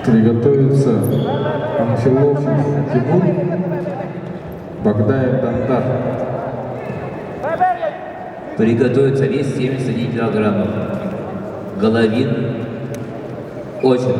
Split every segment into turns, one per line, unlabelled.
Приготовиться Амчеловский Тимур, Багдаев Дандар.
Приготовиться вес 71 килограммов. Головин Очерк.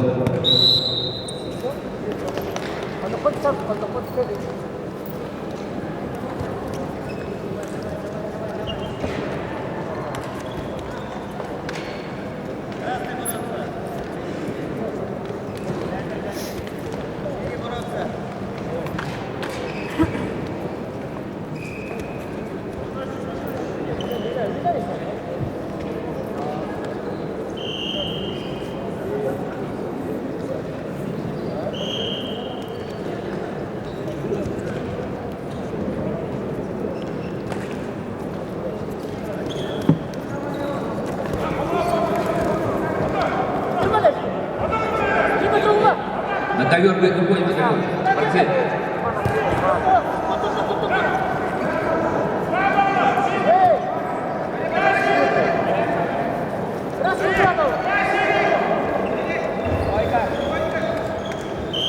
На ковер выходим, на ковер. Портфель.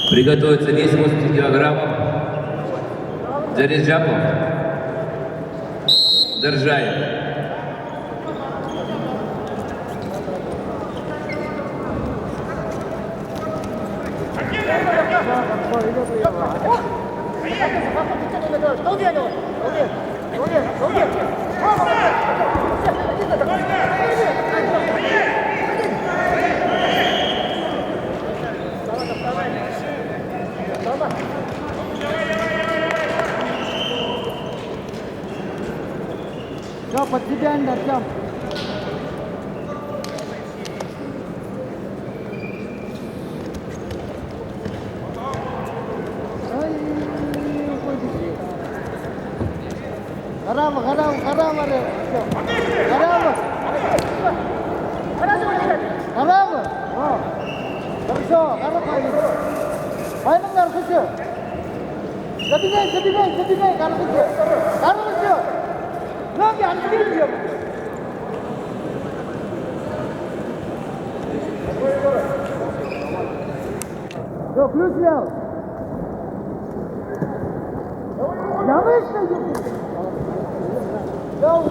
Приготовиться вес 80 килограммов. Заряджапов. Держаев.
Все, под себя, Артем. Гарава. Хорошо, Поймыңдар, күші. Забегай, Каргышы. Ноги открыли. Все, ключ взял. Я вышел. Да, уже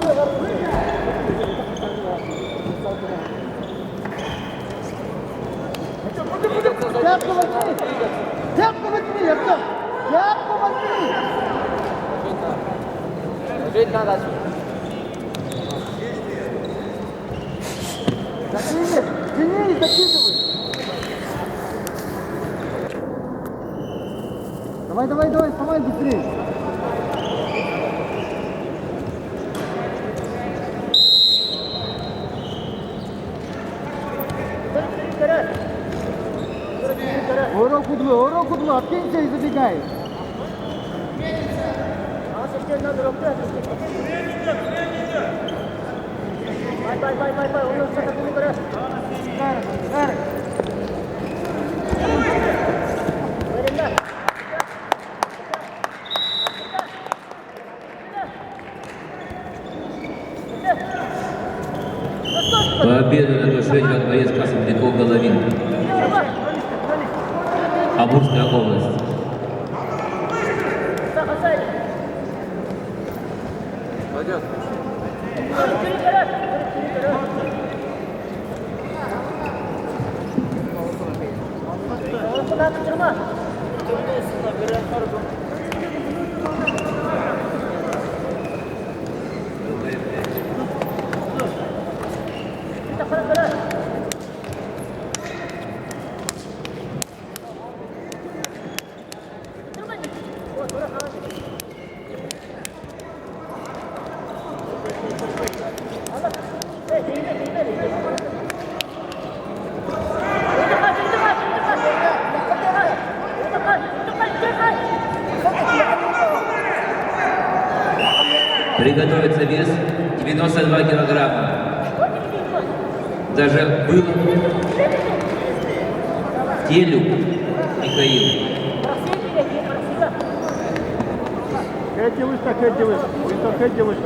Пятку возьми, Артем. Жить надо. Тяни и закидывай. Давай, вставай быстрее. Урок удлы, откинься и забегай.
Победу на душе боец Касымбеков Головин. Амурская область.
Пойдет.
Приготовиться вес 92 килограмма. Даже был Телюк Михаил.
Хэти выше.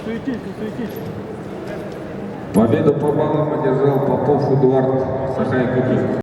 Суетись, не суетись.
Победу по баллам одержал Попов Эдуард Сахай-Кубин.